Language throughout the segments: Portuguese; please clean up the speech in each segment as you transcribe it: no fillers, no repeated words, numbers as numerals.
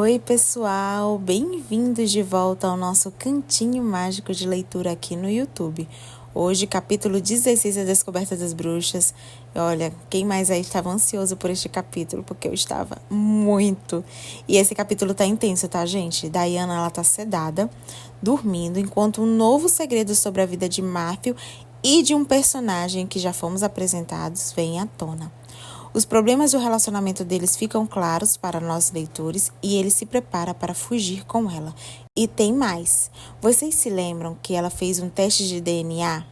Oi, pessoal! Bem-vindos de volta ao nosso cantinho mágico de leitura aqui no YouTube. Hoje, capítulo 16, A Descoberta das Bruxas. E olha, quem mais aí estava ansioso por este capítulo? Porque eu estava muito. E esse capítulo tá intenso, tá, gente? Diana, ela tá sedada, dormindo, enquanto um novo segredo sobre a vida de Matthew e de um personagem que já fomos apresentados vem à tona. Os problemas do relacionamento deles ficam claros para nós leitores e ele se prepara para fugir com ela. E tem mais. Vocês se lembram que ela fez um teste de DNA?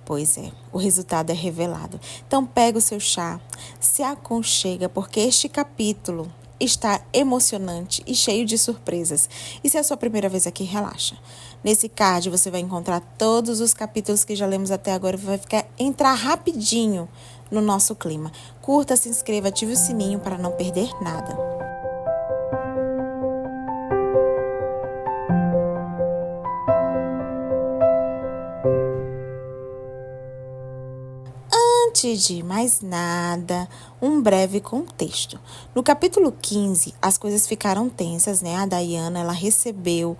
Pois é, o resultado é revelado. Então pega o seu chá, se aconchega, porque este capítulo está emocionante e cheio de surpresas. E se é a sua primeira vez aqui, relaxa. Nesse card você vai encontrar todos os capítulos que já lemos até agora e vai entrar rapidinho no nosso clima. Curta, se inscreva, ative o sininho para não perder nada. Antes de mais nada, um breve contexto. No capítulo 15, as coisas ficaram tensas, né? A Diana, ela recebeu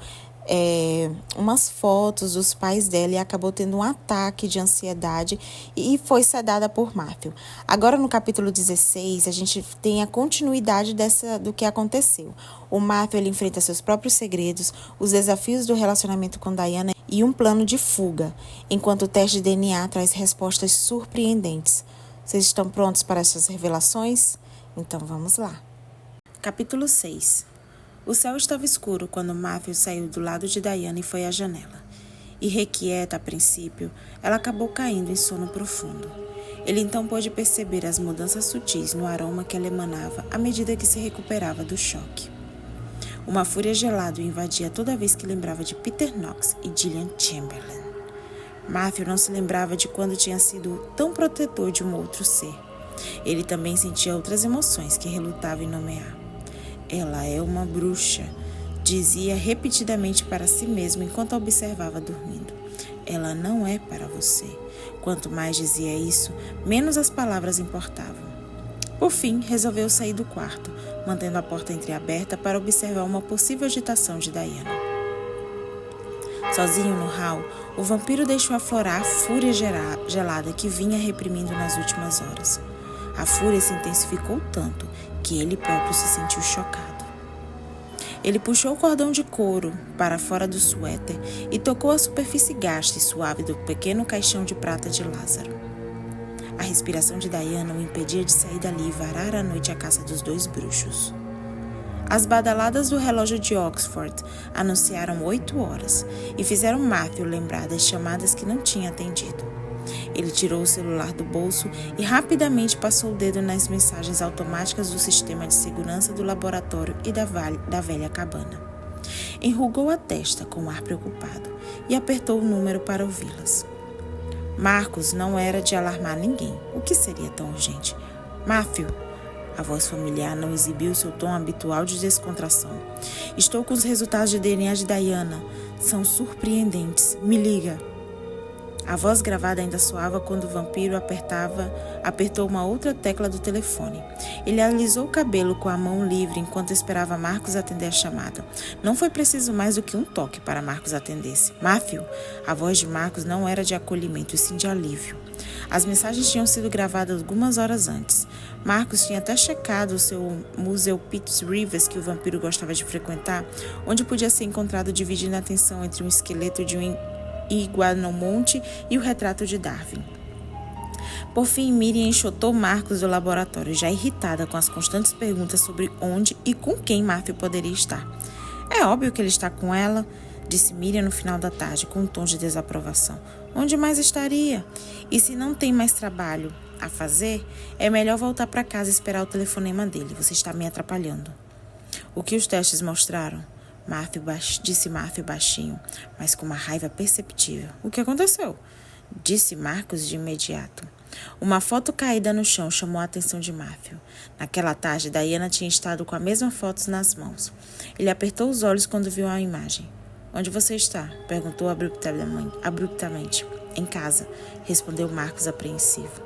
umas fotos dos pais dela e acabou tendo um ataque de ansiedade e foi sedada por Matthew. Agora, no capítulo 16, a gente tem a continuidade do que aconteceu. O Matthew, ele enfrenta seus próprios segredos, os desafios do relacionamento com Diana e um plano de fuga, enquanto o teste de DNA traz respostas surpreendentes. Vocês estão prontos para essas revelações? Então vamos lá. Capítulo 6. O céu estava escuro quando Matthew saiu do lado de Diana e foi à janela. Irrequieta a princípio, ela acabou caindo em sono profundo. Ele então pôde perceber as mudanças sutis no aroma que ela emanava à medida que se recuperava do choque. Uma fúria gelada o invadia toda vez que lembrava de Peter Knox e Gillian Chamberlain. Matthew não se lembrava de quando tinha sido tão protetor de um outro ser. Ele também sentia outras emoções que relutava em nomear. Ela é uma bruxa, dizia repetidamente para si mesmo enquanto a observava dormindo. Ela não é para você. Quanto mais dizia isso, menos as palavras importavam. Por fim, resolveu sair do quarto, mantendo a porta entreaberta para observar uma possível agitação de Diana. Sozinho no hall, o vampiro deixou aflorar a fúria gelada que vinha reprimindo nas últimas horas. A fúria se intensificou tanto que ele próprio se sentiu chocado. Ele puxou o cordão de couro para fora do suéter e tocou a superfície gasta e suave do pequeno caixão de prata de Lázaro. A respiração de Diana o impedia de sair dali e varar à noite a caça dos dois bruxos. As badaladas do relógio de Oxford anunciaram 8 horas e fizeram Matthew lembrar das chamadas que não tinha atendido. Ele tirou o celular do bolso e rapidamente passou o dedo nas mensagens automáticas do sistema de segurança do laboratório e da velha cabana. Enrugou a testa com um ar preocupado e apertou o número para ouvi-las. Marcos não era de alarmar ninguém. O que seria tão urgente? Matthew. A voz familiar não exibiu seu tom habitual de descontração. Estou com os resultados de DNA de Diana. São surpreendentes. Me liga. A voz gravada ainda soava quando o vampiro apertou uma outra tecla do telefone. Ele alisou o cabelo com a mão livre enquanto esperava Marcos atender a chamada. Não foi preciso mais do que um toque para Marcos atendesse. Matthew, a voz de Marcos não era de acolhimento, e sim de alívio. As mensagens tinham sido gravadas algumas horas antes. Marcos tinha até checado o seu museu Pitts Rivers, que o vampiro gostava de frequentar, onde podia ser encontrado dividindo a atenção entre um esqueleto de um iguanomonte e o retrato de Darwin. Por fim, Miriam enxotou Marcos do laboratório, já irritada com as constantes perguntas sobre onde e com quem Matthew poderia estar. É óbvio que ele está com ela, disse Miriam no final da tarde, com um tom de desaprovação. Onde mais estaria? E se não tem mais trabalho a fazer, é melhor voltar para casa e esperar o telefonema dele. Você está me atrapalhando. O que os testes mostraram? Disse Matthew baixinho, mas com uma raiva perceptível. O que aconteceu? Disse Marcos de imediato. Uma foto caída no chão chamou a atenção de Matthew. Naquela tarde, Diana tinha estado com a mesma foto nas mãos. Ele apertou os olhos quando viu a imagem. Onde você está? Perguntou abruptamente. Em casa, respondeu Marcos apreensivo.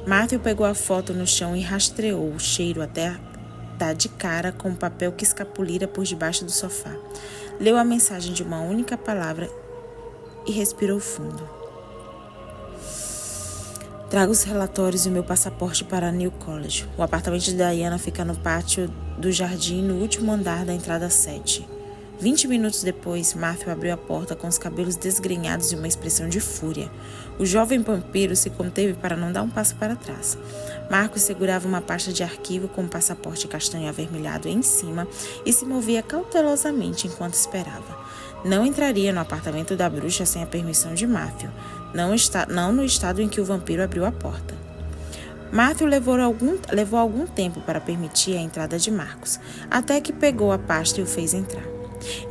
Matthew pegou a foto no chão e rastreou o cheiro até dar de cara com o papel que escapulira por debaixo do sofá. Leu a mensagem de uma única palavra e respirou fundo. Trago os relatórios e o meu passaporte para a New College. O apartamento de Diana fica no pátio do jardim, no último andar da entrada 7. 20 minutos depois, Matthew abriu a porta com os cabelos desgrenhados e uma expressão de fúria. O jovem vampiro se conteve para não dar um passo para trás. Marcos segurava uma pasta de arquivo com o passaporte castanho avermelhado em cima e se movia cautelosamente enquanto esperava. Não entraria no apartamento da bruxa sem a permissão de Matthew, não no estado em que o vampiro abriu a porta. Matthew levou algum tempo para permitir a entrada de Marcos, até que pegou a pasta e o fez entrar.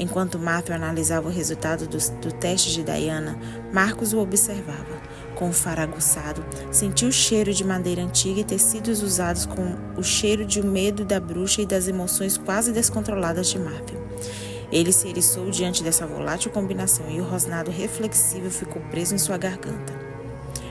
Enquanto Matthew analisava o resultado do teste de Diana, Marcos o observava. Com o faro aguçado, sentiu o cheiro de madeira antiga e tecidos usados com o cheiro de medo da bruxa e das emoções quase descontroladas de Matthew. Ele se eriçou diante dessa volátil combinação e o rosnado reflexível ficou preso em sua garganta.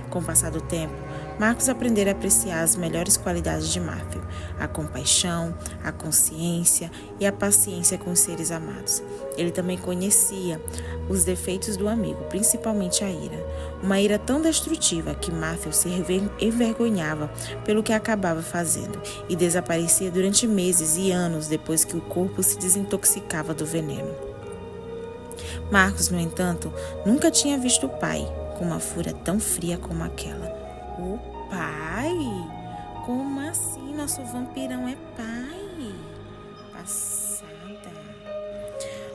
Com o passar do tempo, Marcos aprendera a apreciar as melhores qualidades de Matthew, a compaixão, a consciência e a paciência com os seres amados. Ele também conhecia os defeitos do amigo, principalmente a ira. Uma ira tão destrutiva que Matthew se envergonhava pelo que acabava fazendo e desaparecia durante meses e anos depois que o corpo se desintoxicava do veneno. Marcos, no entanto, nunca tinha visto o pai com uma fúria tão fria como aquela. O pai? Como assim? Nosso vampirão é pai? Passada.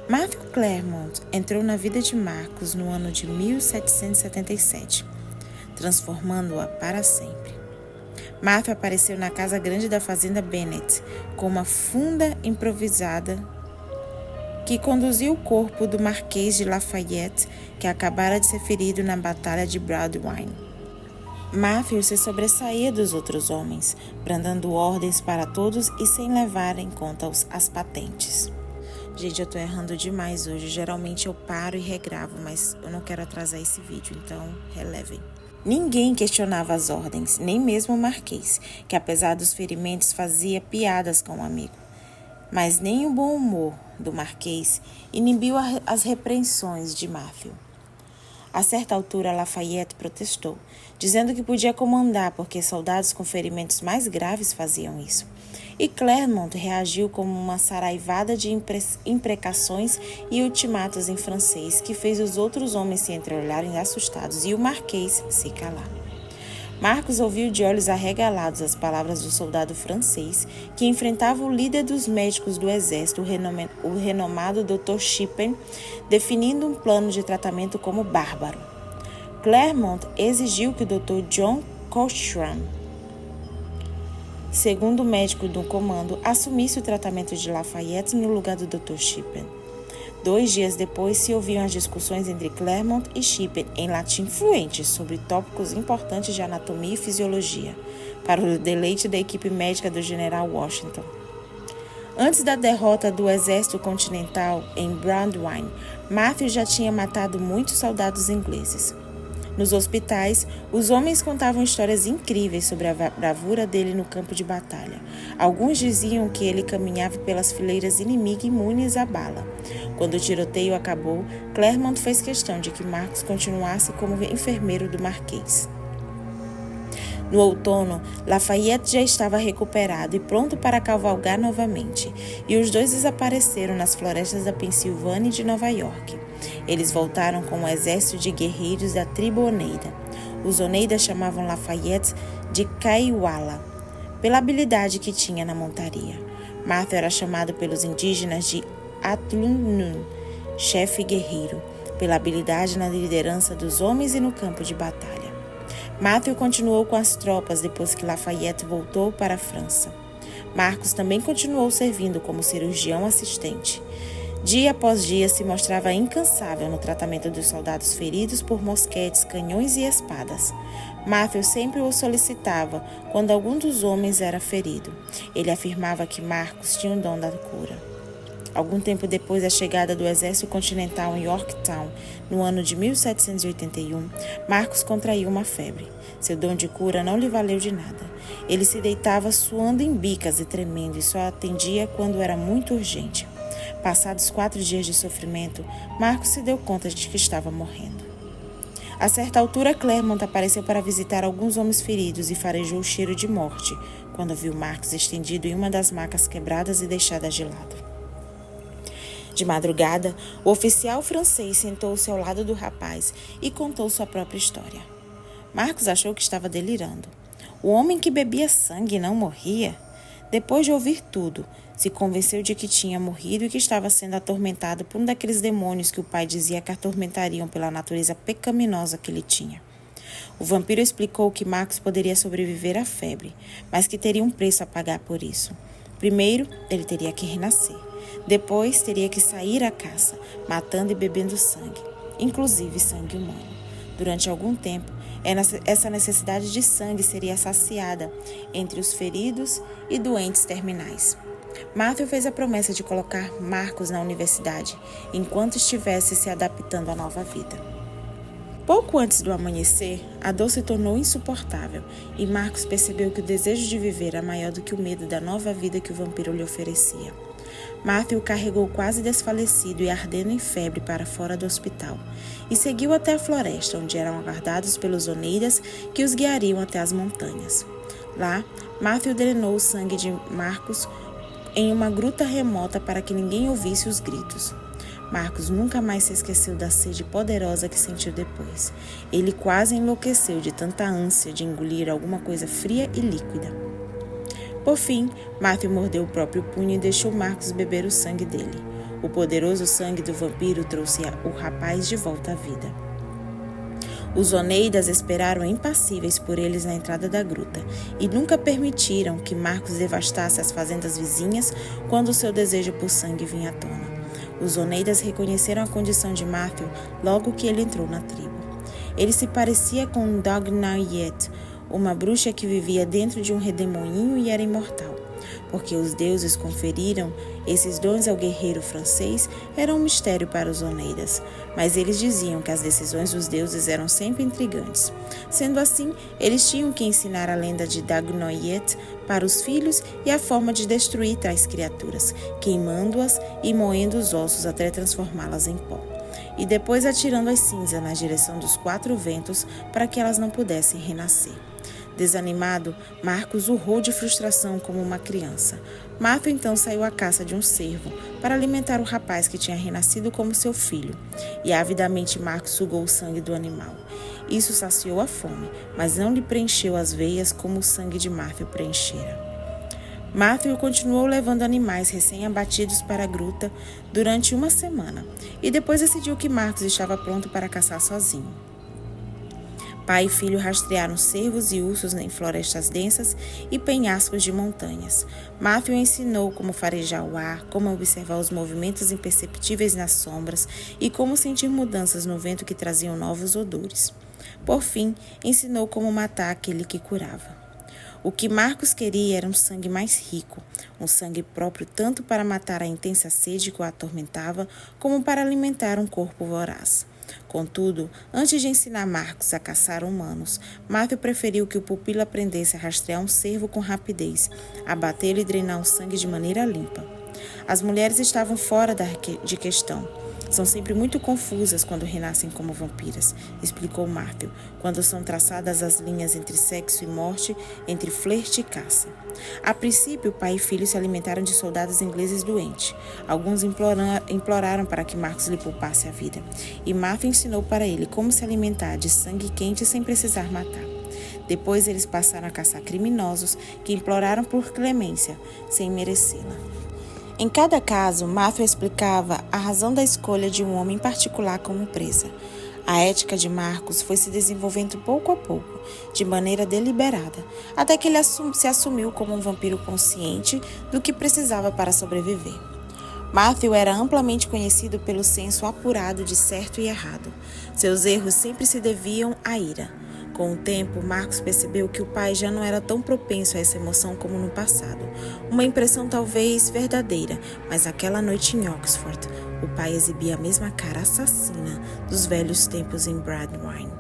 Matthew Claremont entrou na vida de Marcos no ano de 1777, transformando-a para sempre. Matthew apareceu na casa grande da fazenda Bennet com uma funda improvisada que conduziu o corpo do Marquês de Lafayette, que acabara de ser ferido na Batalha de Brandywine. Matthew se sobressaía dos outros homens, brandando ordens para todos e sem levar em conta as patentes. Gente, eu tô errando demais hoje. Geralmente eu paro e regravo, mas eu não quero atrasar esse vídeo, então relevem. Ninguém questionava as ordens, nem mesmo o Marquês, que apesar dos ferimentos fazia piadas com o amigo. Mas nem o bom humor do Marquês inibiu as repreensões de Matthew. A certa altura, Lafayette protestou, dizendo que podia comandar porque soldados com ferimentos mais graves faziam isso. E Claremont reagiu como uma saraivada de imprecações e ultimatos em francês que fez os outros homens se entreolharem assustados e o Marquês se calar. Marcos ouviu de olhos arregalados as palavras do soldado francês que enfrentava o líder dos médicos do exército, o renomado Dr. Shippen, definindo um plano de tratamento como bárbaro. Claremont exigiu que o Dr. John Cochran, segundo médico do comando, assumisse o tratamento de Lafayette no lugar do Dr. Shippen. 2 dias depois se ouviam as discussões entre Claremont e Shippen em latim fluente sobre tópicos importantes de anatomia e fisiologia, para o deleite da equipe médica do general Washington. Antes da derrota do exército continental em Brandywine, Matthew já tinha matado muitos soldados ingleses. Nos hospitais, os homens contavam histórias incríveis sobre a bravura dele no campo de batalha. Alguns diziam que ele caminhava pelas fileiras inimigas imunes à bala. Quando o tiroteio acabou, Claremont fez questão de que Marcos continuasse como enfermeiro do Marquês. No outono, Lafayette já estava recuperado e pronto para cavalgar novamente, e os dois desapareceram nas florestas da Pensilvânia e de Nova York. Eles voltaram com um exército de guerreiros da tribo Oneida. Os Oneidas chamavam Lafayette de Kaiwala, pela habilidade que tinha na montaria. Matthew era chamado pelos indígenas de Atlun-Nun, chefe guerreiro, pela habilidade na liderança dos homens e no campo de batalha. Matthew continuou com as tropas depois que Lafayette voltou para a França. Marcos também continuou servindo como cirurgião assistente. Dia após dia se mostrava incansável no tratamento dos soldados feridos por mosquetes, canhões e espadas. Matthew sempre o solicitava quando algum dos homens era ferido. Ele afirmava que Marcos tinha o dom da cura. Algum tempo depois da chegada do exército continental em Yorktown, no ano de 1781, Marcos contraiu uma febre. Seu dom de cura não lhe valeu de nada. Ele se deitava suando em bicas e tremendo e só atendia quando era muito urgente. Passados 4 dias de sofrimento, Marcos se deu conta de que estava morrendo. A certa altura, Clermont apareceu para visitar alguns homens feridos e farejou o cheiro de morte, quando viu Marcos estendido em uma das macas quebradas e deixadas de lado. De madrugada, o oficial francês sentou-se ao lado do rapaz e contou sua própria história. Marcos achou que estava delirando. O homem que bebia sangue não morria? Depois de ouvir tudo, se convenceu de que tinha morrido e que estava sendo atormentado por um daqueles demônios que o pai dizia que atormentariam pela natureza pecaminosa que ele tinha. O vampiro explicou que Marcos poderia sobreviver à febre, mas que teria um preço a pagar por isso. Primeiro, ele teria que renascer. Depois, teria que sair à caça, matando e bebendo sangue, inclusive sangue humano. Durante algum tempo, essa necessidade de sangue seria saciada entre os feridos e doentes terminais. Matthew fez a promessa de colocar Marcos na universidade, enquanto estivesse se adaptando à nova vida. Pouco antes do amanhecer, a dor se tornou insuportável e Marcos percebeu que o desejo de viver era maior do que o medo da nova vida que o vampiro lhe oferecia. Matthew o carregou quase desfalecido e ardendo em febre para fora do hospital e seguiu até a floresta, onde eram aguardados pelos oneidas que os guiariam até as montanhas. Lá, Matthew drenou o sangue de Marcos em uma gruta remota para que ninguém ouvisse os gritos. Marcos nunca mais se esqueceu da sede poderosa que sentiu depois. Ele quase enlouqueceu de tanta ânsia de engolir alguma coisa fria e líquida. Por fim, Matthew mordeu o próprio punho e deixou Marcos beber o sangue dele. O poderoso sangue do vampiro trouxe o rapaz de volta à vida. Os oneidas esperaram impassíveis por eles na entrada da gruta e nunca permitiram que Marcos devastasse as fazendas vizinhas quando seu desejo por sangue vinha à tona. Os oneidas reconheceram a condição de Matthew logo que ele entrou na tribo. Ele se parecia com Dagnauyet, uma bruxa que vivia dentro de um redemoinho e era imortal. Porque os deuses conferiram esses dons ao guerreiro francês era um mistério para os oneidas, mas eles diziam que as decisões dos deuses eram sempre intrigantes. Sendo assim, eles tinham que ensinar a lenda de Dagnoyet para os filhos e a forma de destruir tais criaturas, queimando-as e moendo os ossos até transformá-las em pó, e depois atirando as cinzas na direção dos 4 ventos para que elas não pudessem renascer. Desanimado, Marcos urrou de frustração como uma criança. Matthew então saiu à caça de um cervo para alimentar o rapaz que tinha renascido como seu filho, e avidamente Marcos sugou o sangue do animal. Isso saciou a fome, mas não lhe preencheu as veias como o sangue de Matthew preenchera. Matthew continuou levando animais recém-abatidos para a gruta durante 1 semana, e depois decidiu que Marcos estava pronto para caçar sozinho. Pai e filho rastrearam cervos e ursos em florestas densas e penhascos de montanhas. Matthew ensinou como farejar o ar, como observar os movimentos imperceptíveis nas sombras e como sentir mudanças no vento que traziam novos odores. Por fim, ensinou como matar aquele que curava. O que Marcos queria era um sangue mais rico, um sangue próprio tanto para matar a intensa sede que o atormentava, como para alimentar um corpo voraz. Contudo, antes de ensinar Marcos a caçar humanos, Matthew preferiu que o pupilo aprendesse a rastrear um cervo com rapidez, abatê-lo e drenar o sangue de maneira limpa. As mulheres estavam fora de questão. São sempre muito confusas quando renascem como vampiras, explicou Matthew, quando são traçadas as linhas entre sexo e morte, entre flerte e caça. A princípio, pai e filho se alimentaram de soldados ingleses doentes. Alguns imploraram para que Marcos lhe poupasse a vida, e Matthew ensinou para ele como se alimentar de sangue quente sem precisar matar. Depois eles passaram a caçar criminosos que imploraram por clemência, sem merecê-la. Em cada caso, Matthew explicava a razão da escolha de um homem particular como presa. A ética de Marcos foi se desenvolvendo pouco a pouco, de maneira deliberada, até que ele se assumiu como um vampiro consciente do que precisava para sobreviver. Matthew era amplamente conhecido pelo senso apurado de certo e errado. Seus erros sempre se deviam à ira. Com o tempo, Marcos percebeu que o pai já não era tão propenso a essa emoção como no passado. Uma impressão talvez verdadeira, mas aquela noite em Oxford, o pai exibia a mesma cara assassina dos velhos tempos em Brandywine.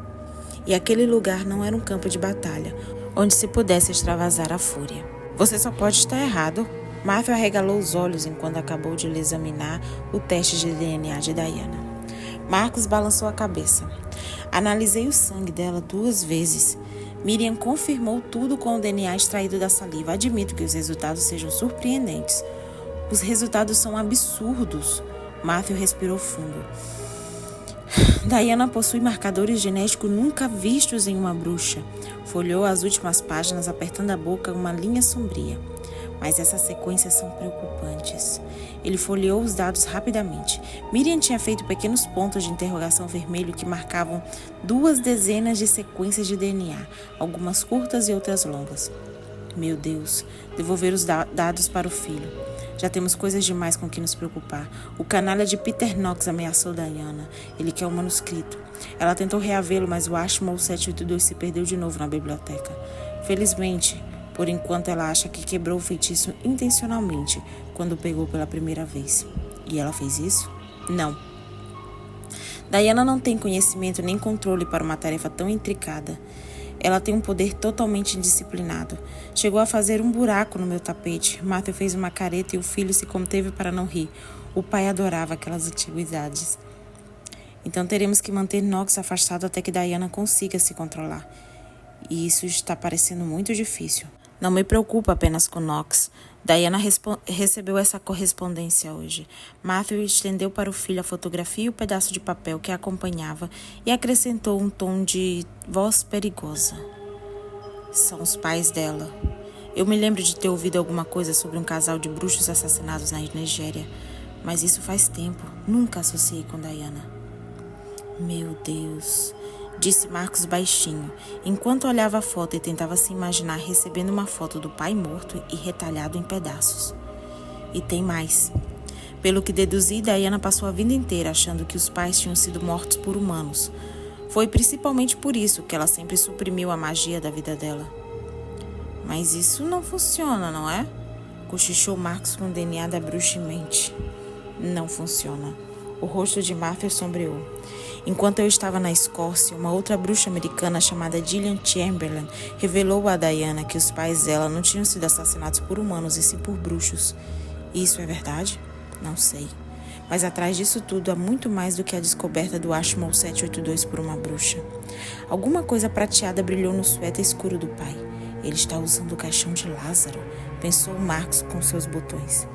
E aquele lugar não era um campo de batalha, onde se pudesse extravasar a fúria. Você só pode estar errado. Matthew arregalou os olhos enquanto acabou de lhe examinar o teste de DNA de Diana. Marcos balançou a cabeça. Analisei o sangue dela 2 vezes. Miriam confirmou tudo com o DNA extraído da saliva. Admito que os resultados sejam surpreendentes. Os resultados são absurdos. Matthew respirou fundo. Diana possui marcadores genéticos nunca vistos em uma bruxa. Folheou as últimas páginas, apertando a boca uma linha sombria. Mas essas sequências são preocupantes. Ele folheou os dados rapidamente. Miriam tinha feito pequenos pontos de interrogação vermelho que marcavam 2 dezenas de sequências de DNA, algumas curtas e outras longas. Meu Deus, devolver os dados para o filho. Já temos coisas demais com que nos preocupar. O canalha de Peter Knox ameaçou Diana. Ele quer o manuscrito. Ela tentou reavê-lo, mas o Ashmole 782 se perdeu de novo na biblioteca. Felizmente, por enquanto ela acha que quebrou o feitiço intencionalmente quando o pegou pela primeira vez. E ela fez isso? Não. Diana não tem conhecimento nem controle para uma tarefa tão intricada. Ela tem um poder totalmente indisciplinado. Chegou a fazer um buraco no meu tapete. Matthew fez uma careta e o filho se conteve para não rir. O pai adorava aquelas antiguidades. Então teremos que manter Knox afastado até que Diana consiga se controlar. E isso está parecendo muito difícil. Não me preocupo apenas com Knox. Diana recebeu essa correspondência hoje. Matthew estendeu para o filho a fotografia e o pedaço de papel que a acompanhava e acrescentou um tom de voz perigosa. São os pais dela. Eu me lembro de ter ouvido alguma coisa sobre um casal de bruxos assassinados na Nigéria, mas isso faz tempo. Nunca associei com Diana. Meu Deus, disse Marcos baixinho, enquanto olhava a foto e tentava se imaginar recebendo uma foto do pai morto e retalhado em pedaços. E tem mais. Pelo que deduzi, Diana passou a vida inteira achando que os pais tinham sido mortos por humanos. Foi principalmente por isso que ela sempre suprimiu a magia da vida dela. Mas isso não funciona, não é? Cochichou Marcos com o DNA da bruxa em mente. Não funciona. O rosto de Matthew sombreou. Enquanto eu estava na Escócia, uma outra bruxa americana chamada Gillian Chamberlain revelou a Diana que os pais dela não tinham sido assassinados por humanos e sim por bruxos. Isso é verdade? Não sei. Mas atrás disso tudo há muito mais do que a descoberta do Ashmole 782 por uma bruxa. Alguma coisa prateada brilhou no suéter escuro do pai. Ele está usando o caixão de Lázaro, pensou Marcos com seus botões.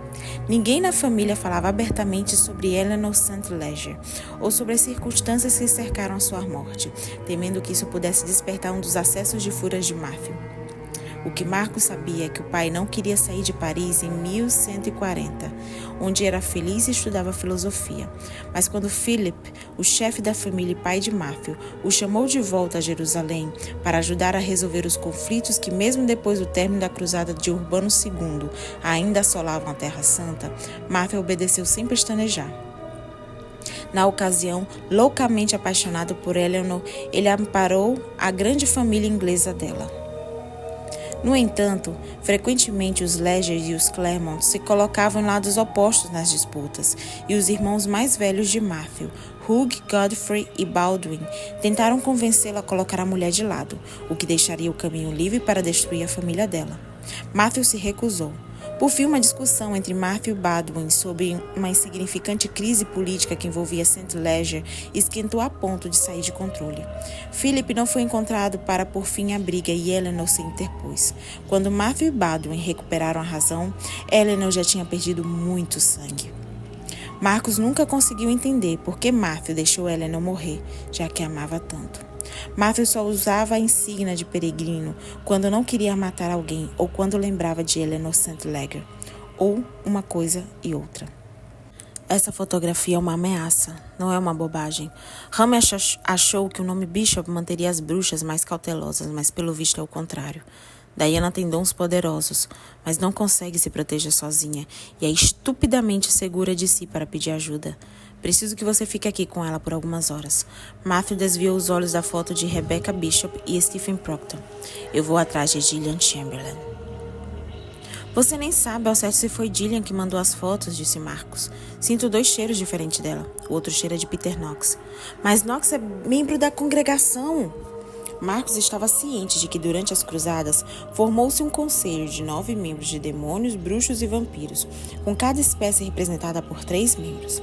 Ninguém na família falava abertamente sobre Eleanor St. Leger ou sobre as circunstâncias que cercaram a sua morte, temendo que isso pudesse despertar um dos acessos de fúria de Matthew. O que Marcos sabia é que o pai não queria sair de Paris em 1140, onde era feliz e estudava filosofia. Mas quando Philip, o chefe da família e pai de Matthew, o chamou de volta a Jerusalém para ajudar a resolver os conflitos que, mesmo depois do término da cruzada de Urbano II, ainda assolavam a Terra Santa, Matthew obedeceu sem pestanejar. Na ocasião, loucamente apaixonado por Eleanor, ele amparou a grande família inglesa dela. No entanto, frequentemente os Leger e os Clermont se colocavam em lados opostos nas disputas, e os irmãos mais velhos de Matthew, Hugh, Godfrey e Baldwin, tentaram convencê-la a colocar a mulher de lado, o que deixaria o caminho livre para destruir a família dela. Matthew se recusou. Por fim, uma discussão entre Matthew e Baldwin sobre uma insignificante crise política que envolvia St. Leger esquentou a ponto de sair de controle. Philip não foi encontrado para pôr fim à briga e Eleanor se interpôs. Quando Matthew e Baldwin recuperaram a razão, Eleanor já tinha perdido muito sangue. Marcos nunca conseguiu entender por que Matthew deixou Eleanor morrer, já que a amava tanto. Matthew só usava a insígnia de peregrino quando não queria matar alguém ou quando lembrava de Eleanor St. Leger, ou uma coisa e outra. Essa fotografia é uma ameaça, não é uma bobagem. Hammer achou que o nome Bishop manteria as bruxas mais cautelosas, mas pelo visto é o contrário. Diana tem dons poderosos, mas não consegue se proteger sozinha e é estupidamente segura de si para pedir ajuda. Preciso que você fique aqui com ela por algumas horas. Matthew desviou os olhos da foto de Rebecca Bishop e Stephen Proctor. Eu vou atrás de Gillian Chamberlain. Você nem sabe ao certo se foi Gillian que mandou as fotos, disse Marcos. Sinto 2 cheiros diferentes dela. O outro cheira de Peter Knox. Mas Knox é membro da congregação. Marcos estava ciente de que durante as cruzadas formou-se um conselho de 9 membros de demônios, bruxos e vampiros, com cada espécie representada por 3 membros.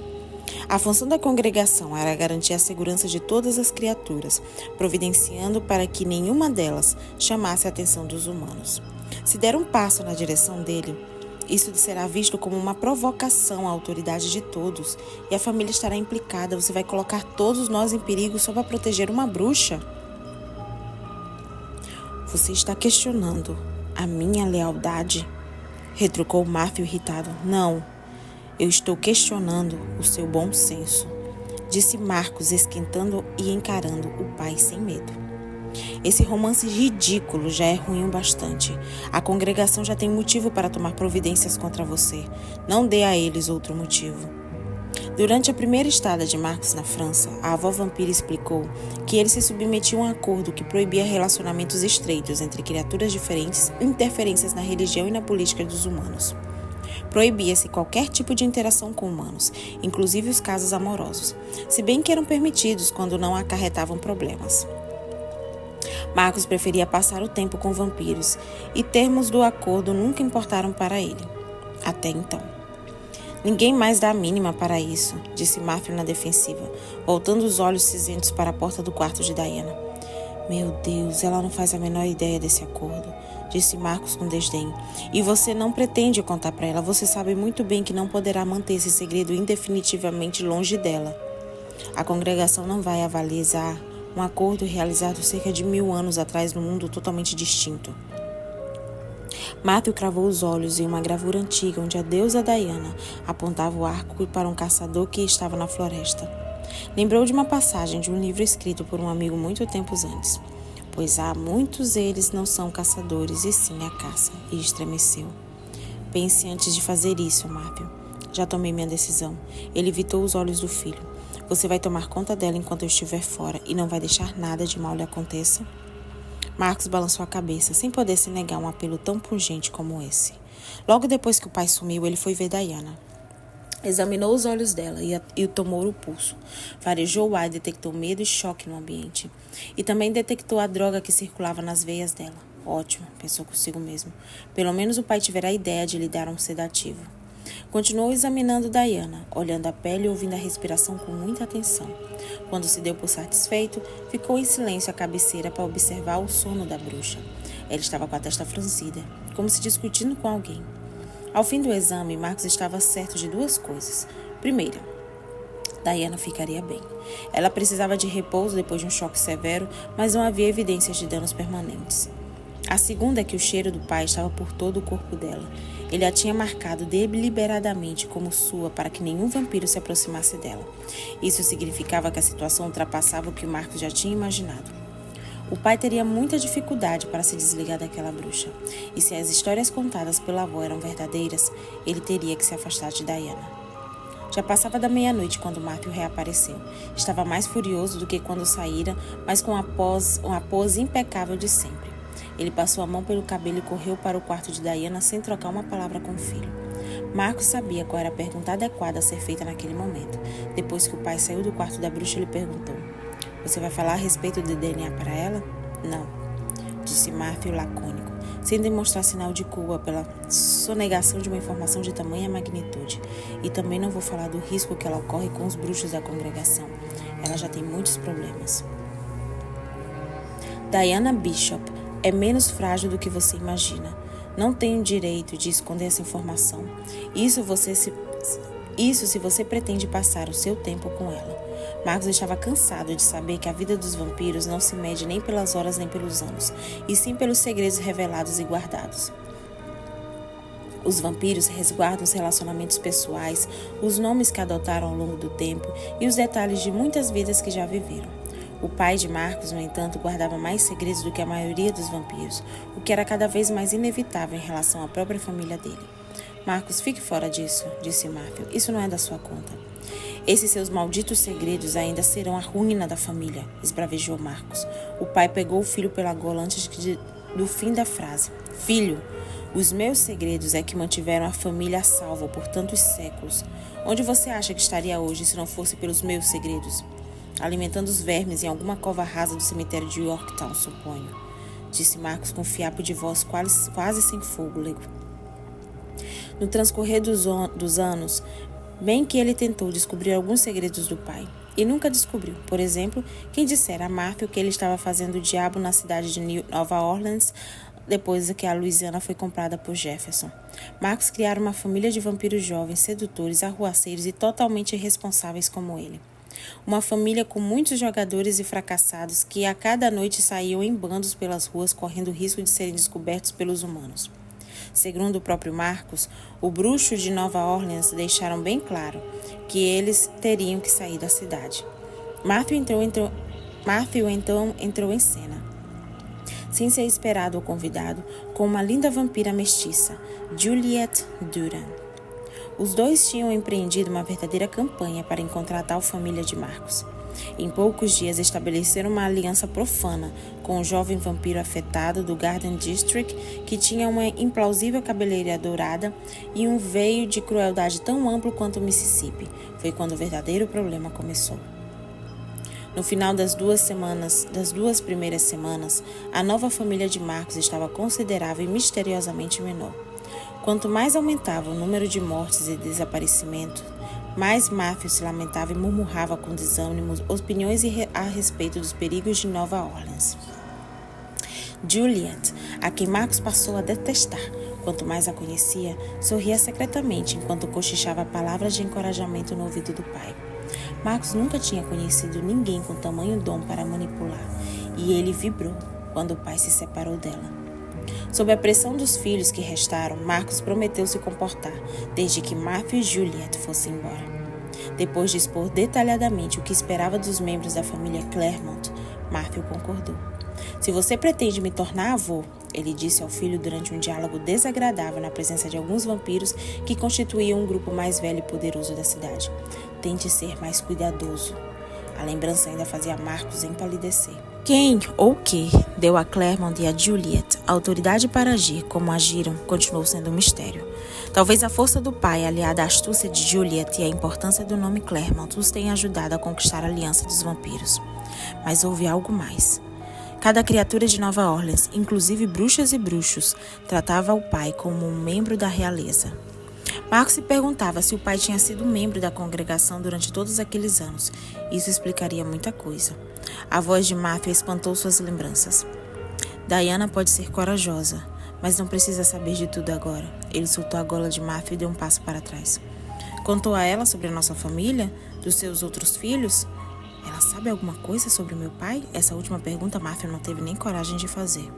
A função da congregação era garantir a segurança de todas as criaturas, providenciando para que nenhuma delas chamasse a atenção dos humanos. Se der um passo na direção dele, isso será visto como uma provocação à autoridade de todos, e a família estará implicada. Você vai colocar todos nós em perigo só para proteger uma bruxa? Você está questionando a minha lealdade? Retrucou Matthew irritado. Não, eu estou questionando o seu bom senso, disse Marcos, esquentando e encarando o pai sem medo. Esse romance ridículo já é ruim o bastante. A congregação já tem motivo para tomar providências contra você. Não dê a eles outro motivo. Durante a primeira estada de Marcos na França, a avó vampira explicou que ele se submetia a um acordo que proibia relacionamentos estreitos entre criaturas diferentes e interferências na religião e na política dos humanos. Proibia-se qualquer tipo de interação com humanos, inclusive os casos amorosos, se bem que eram permitidos quando não acarretavam problemas. Marcos preferia passar o tempo com vampiros, e termos do acordo nunca importaram para ele. Até então. Ninguém mais dá a mínima para isso, disse Matthew na defensiva, voltando os olhos cinzentos para a porta do quarto de Diana. Meu Deus, ela não faz a menor ideia desse acordo, disse Marcos com desdém. E você não pretende contar para ela, você sabe muito bem que não poderá manter esse segredo indefinitivamente longe dela. A congregação não vai avalizar um acordo realizado cerca de 1000 anos atrás num mundo totalmente distinto. Matthew cravou os olhos em uma gravura antiga onde a deusa Diana apontava o arco para um caçador que estava na floresta. Lembrou de uma passagem de um livro escrito por um amigo muito tempos antes. Pois há muitos eles não são caçadores e sim a caça, e estremeceu. Pense antes de fazer isso, Matthew. Já tomei minha decisão. Ele evitou os olhos do filho. Você vai tomar conta dela enquanto eu estiver fora e não vai deixar nada de mal lhe aconteça? Marcos balançou a cabeça, sem poder se negar a um apelo tão pungente como esse. Logo depois que o pai sumiu, ele foi ver Diana. Examinou os olhos dela e tomou o pulso. Farejou o ar e detectou medo e choque no ambiente. E também detectou a droga que circulava nas veias dela. Ótimo, pensou consigo mesmo. Pelo menos o pai tivera a ideia de lhe dar um sedativo. Continuou examinando Diana, olhando a pele e ouvindo a respiração com muita atenção. Quando se deu por satisfeito, ficou em silêncio à cabeceira para observar o sono da bruxa. Ela estava com a testa franzida, como se discutindo com alguém. Ao fim do exame, Marcos estava certo de 2 coisas. Primeira, Diana ficaria bem. Ela precisava de repouso depois de um choque severo, mas não havia evidências de danos permanentes. A segunda é que o cheiro do pai estava por todo o corpo dela. Ele a tinha marcado deliberadamente como sua para que nenhum vampiro se aproximasse dela. Isso significava que a situação ultrapassava o que Marcos já tinha imaginado. O pai teria muita dificuldade para se desligar daquela bruxa. E se as histórias contadas pela avó eram verdadeiras, ele teria que se afastar de Diana. Já passava da meia-noite quando Matthew reapareceu. Estava mais furioso do que quando saíra, mas com uma pose impecável de sempre. Ele passou a mão pelo cabelo e correu para o quarto de Diana sem trocar uma palavra com o filho. Marcos sabia qual era a pergunta adequada a ser feita naquele momento. Depois que o pai saiu do quarto da bruxa, ele perguntou: Você vai falar a respeito do DNA para ela? Não, disse Matthew lacônico, sem demonstrar sinal de culpa pela sonegação de uma informação de tamanha magnitude. E também não vou falar do risco que ela corre com os bruxos da congregação. Ela já tem muitos problemas. Diana Bishop é menos frágil do que você imagina. Não tem o direito de esconder essa informação. Isso se você pretende passar o seu tempo com ela. Marcos estava cansado de saber que a vida dos vampiros não se mede nem pelas horas nem pelos anos, e sim pelos segredos revelados e guardados. Os vampiros resguardam os relacionamentos pessoais, os nomes que adotaram ao longo do tempo e os detalhes de muitas vidas que já viveram. O pai de Marcos, no entanto, guardava mais segredos do que a maioria dos vampiros, o que era cada vez mais inevitável em relação à própria família dele. Marcos, fique fora disso, disse Matthew. Isso não é da sua conta. Esses seus malditos segredos ainda serão a ruína da família, esbravejou Marcos. O pai pegou o filho pela gola antes do fim da frase. Filho, os meus segredos é que mantiveram a família a salvo por tantos séculos. Onde você acha que estaria hoje se não fosse pelos meus segredos? Alimentando os vermes em alguma cova rasa do cemitério de Yorktown, suponho, disse Marcos com um fiapo de voz quase sem fôlego. No transcorrer dos anos, bem que ele tentou descobrir alguns segredos do pai, e nunca descobriu. Por exemplo, quem dissera a Matthew que ele estava fazendo o diabo na cidade de Nova Orleans depois que a Louisiana foi comprada por Jefferson. Marcos criara uma família de vampiros jovens, sedutores, arruaceiros e totalmente irresponsáveis como ele. Uma família com muitos jogadores e fracassados que a cada noite saíam em bandos pelas ruas correndo o risco de serem descobertos pelos humanos. Segundo o próprio Marcos, o bruxo de Nova Orleans deixaram bem claro que eles teriam que sair da cidade. Matthew então entrou em cena, sem ser esperado ou convidado, com uma linda vampira mestiça, Juliette Duran. Os dois tinham empreendido uma verdadeira campanha para encontrar a tal família de Marcos. Em poucos dias estabeleceram uma aliança profana com um jovem vampiro afetado do Garden District que tinha uma implausível cabeleira dourada e um veio de crueldade tão amplo quanto o Mississippi. Foi quando o verdadeiro problema começou. No final das duas primeiras semanas, a nova família de Marcos estava considerável e misteriosamente menor. Quanto mais aumentava o número de mortes e desaparecimentos, mais Matthew se lamentava e murmurava com desânimo opiniões a respeito dos perigos de Nova Orleans. Juliette, a quem Marcos passou a detestar, quanto mais a conhecia, sorria secretamente enquanto cochichava palavras de encorajamento no ouvido do pai. Marcos nunca tinha conhecido ninguém com tamanho dom para manipular, e ele vibrou quando o pai se separou dela. Sob a pressão dos filhos que restaram, Marcos prometeu se comportar, desde que Matthew e Juliette fossem embora. Depois de expor detalhadamente o que esperava dos membros da família Claremont, Matthew concordou. Se você pretende me tornar avô, ele disse ao filho durante um diálogo desagradável na presença de alguns vampiros que constituíam um grupo mais velho e poderoso da cidade, tente ser mais cuidadoso. A lembrança ainda fazia Marcos empalidecer. Quem ou que deu a Claremont e a Juliette a autoridade para agir como agiram continuou sendo um mistério. Talvez a força do pai, aliada à astúcia de Juliette e à importância do nome Claremont, os tenha ajudado a conquistar a aliança dos vampiros. Mas houve algo mais. Cada criatura de Nova Orleans, inclusive bruxas e bruxos, tratava o pai como um membro da realeza. Marcos se perguntava se o pai tinha sido membro da congregação durante todos aqueles anos. Isso explicaria muita coisa. A voz de Matthew espantou suas lembranças. Diana pode ser corajosa, mas não precisa saber de tudo agora. Ele soltou a gola de Matthew e deu um passo para trás. Contou a ela sobre a nossa família? Dos seus outros filhos? Ela sabe alguma coisa sobre meu pai? Essa última pergunta Matthew não teve nem coragem de fazer.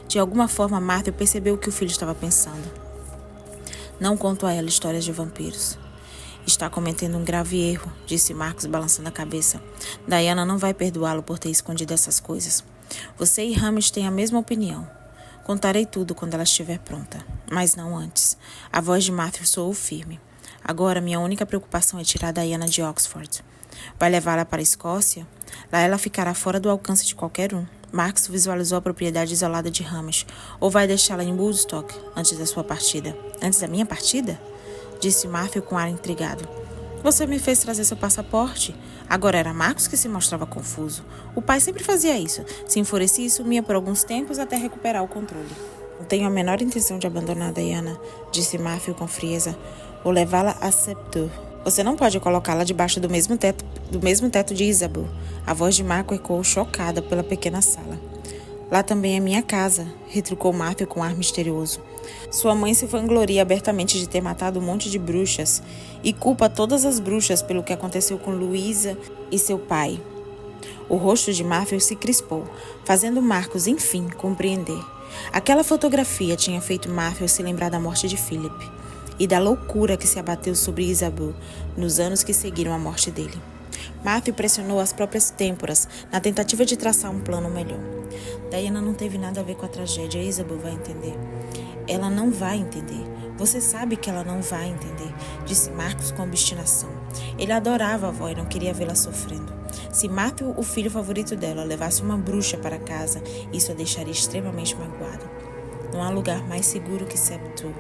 De alguma forma, Matthew percebeu o que o filho estava pensando. Não conto a ela histórias de vampiros. Está cometendo um grave erro, disse Marcos balançando a cabeça. Diana não vai perdoá-lo por ter escondido essas coisas. Você e Hamish têm a mesma opinião. Contarei tudo quando ela estiver pronta, mas não antes. A voz de Matthew soou firme. Agora minha única preocupação é tirar Diana de Oxford. Vai levá-la para a Escócia? Lá ela ficará fora do alcance de qualquer um. Marcos visualizou a propriedade isolada de Hamish. Ou vai deixá-la em Woodstock antes da sua partida? Antes da minha partida? Disse Matthew com ar intrigado. Você me fez trazer seu passaporte. Agora era Marcos que se mostrava confuso. O pai sempre fazia isso. Se enfurecia e sumia por alguns tempos até recuperar o controle. Não tenho a menor intenção de abandonar Diana, disse Matthew com frieza. Vou levá-la a Septur. Você não pode colocá-la debaixo do mesmo teto de Isabel. A voz de Marco ecoou chocada pela pequena sala. Lá também é minha casa, retrucou Matthew com ar misterioso. Sua mãe se vangloria abertamente de ter matado um monte de bruxas e culpa todas as bruxas pelo que aconteceu com Louisa e seu pai. O rosto de Matthew se crispou, fazendo Marcos, enfim, compreender. Aquela fotografia tinha feito Matthew se lembrar da morte de Philip e da loucura que se abateu sobre Isabel nos anos que seguiram a morte dele. Matthew pressionou as próprias têmporas na tentativa de traçar um plano melhor. Diana não teve nada a ver com a tragédia, Isabel vai entender. Ela não vai entender. Você sabe que ela não vai entender, disse Marcos com obstinação. Ele adorava a avó e não queria vê-la sofrendo. Se Matthew, o filho favorito dela, levasse uma bruxa para casa, isso a deixaria extremamente magoado. Não há lugar mais seguro que Septu.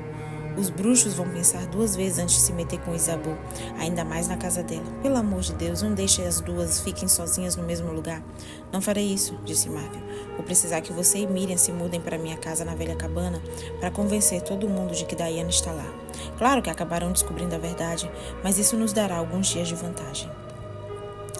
Os bruxos vão pensar 2 vezes antes de se meter com Isabeau, ainda mais na casa dela. Pelo amor de Deus, não deixe as duas fiquem sozinhas no mesmo lugar. Não farei isso, disse Matthew. Vou precisar que você e Miriam se mudem para minha casa na velha cabana para convencer todo mundo de que Diana está lá. Claro que acabarão descobrindo a verdade, mas isso nos dará alguns dias de vantagem.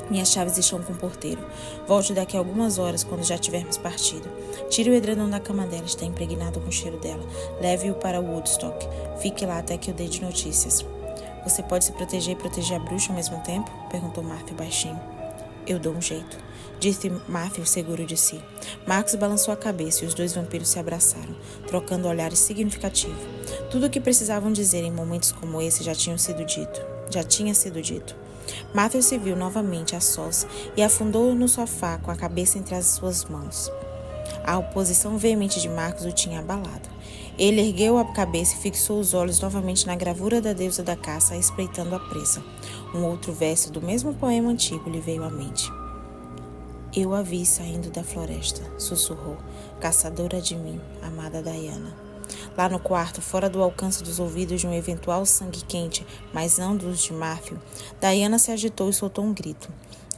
Minhas chaves estão com o porteiro. Volte daqui a algumas horas, quando já tivermos partido. Tire o edredom da cama dela, está impregnado com o cheiro dela. Leve-o para Woodstock. Fique lá até que eu dê de notícias. Você pode se proteger e proteger a bruxa ao mesmo tempo? Perguntou Matthew baixinho. Eu dou um jeito, disse Matthew seguro de si. Marcus balançou a cabeça e os 2 vampiros se abraçaram, trocando olhares significativos. Tudo o que precisavam dizer em momentos como esse já tinha sido dito. Matthew se viu novamente a sós e afundou no sofá com a cabeça entre as suas mãos. A oposição veemente de Marcus o tinha abalado. Ele ergueu a cabeça e fixou os olhos novamente na gravura da deusa da caça, espreitando a presa. Um outro verso do mesmo poema antigo lhe veio à mente. Eu a vi saindo da floresta, sussurrou, caçadora de mim, amada Diana. Lá no quarto, fora do alcance dos ouvidos de um eventual sangue quente, mas não dos de Matthew, Diana se agitou e soltou um grito.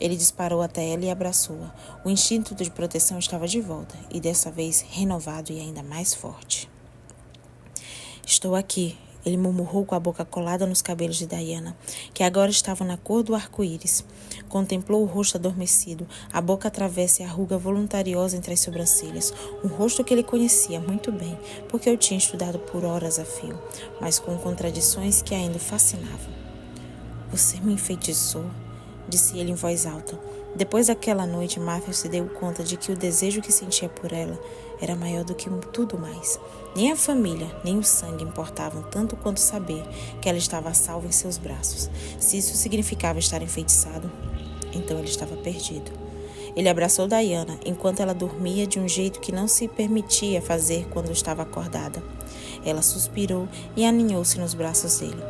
Ele disparou até ela e abraçou-a. O instinto de proteção estava de volta, e dessa vez renovado e ainda mais forte. Estou aqui, ele murmurou com a boca colada nos cabelos de Diana, que agora estavam na cor do arco-íris. Contemplou o rosto adormecido, a boca travessa e a ruga voluntariosa entre as sobrancelhas, um rosto que ele conhecia muito bem, porque eu tinha estudado por horas a fio, mas com contradições que ainda o fascinavam. Você me enfeitiçou, disse ele em voz alta. Depois daquela noite, Matthew se deu conta de que o desejo que sentia por ela era maior do que tudo mais. Nem a família, nem o sangue importavam tanto quanto saber que ela estava salva em seus braços. Se isso significava estar enfeitiçado, então ele estava perdido. Ele abraçou Diana enquanto ela dormia de um jeito que não se permitia fazer quando estava acordada. Ela suspirou e aninhou-se nos braços dele.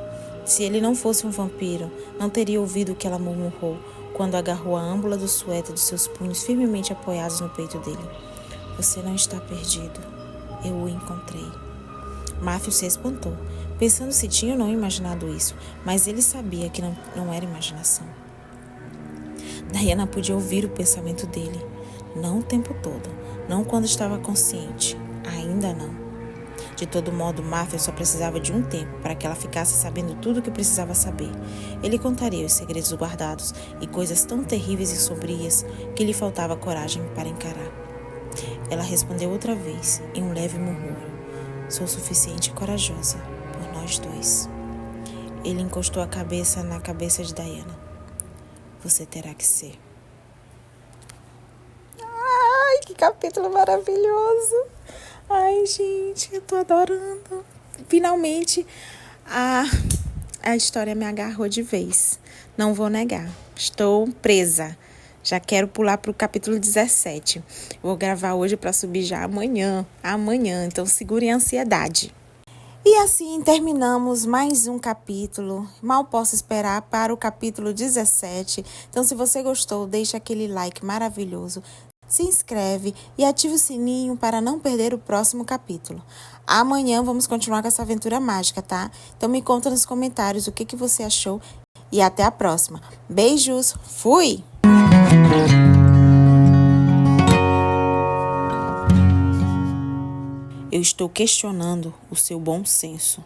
Se ele não fosse um vampiro, não teria ouvido o que ela murmurou quando agarrou a âmbula do suéter de seus punhos firmemente apoiados no peito dele. Você não está perdido. Eu o encontrei. Matthew se espantou, pensando se tinha ou não imaginado isso, mas ele sabia que não era imaginação. Diana podia ouvir o pensamento dele. Não o tempo todo, não quando estava consciente. Ainda não. De todo modo, Matthew só precisava de um tempo para que ela ficasse sabendo tudo o que precisava saber. Ele contaria os segredos guardados e coisas tão terríveis e sombrias que lhe faltava coragem para encarar. Ela respondeu outra vez, em um leve murmúrio. Sou suficiente e corajosa por nós 2. Ele encostou a cabeça na cabeça de Diana. Você terá que ser. Ai, que capítulo maravilhoso! Ai, gente, eu tô adorando. Finalmente, a história me agarrou de vez. Não vou negar. Estou presa. Já quero pular para o capítulo 17. Vou gravar hoje para subir já amanhã. Então segurem a ansiedade. E assim terminamos mais um capítulo. Mal posso esperar para o capítulo 17. Então, se você gostou, deixa aquele like maravilhoso. Se inscreve e ativa o sininho para não perder o próximo capítulo. Amanhã vamos continuar com essa aventura mágica, tá? Então me conta nos comentários o que você achou e até a próxima. Beijos, fui! Eu estou questionando o seu bom senso.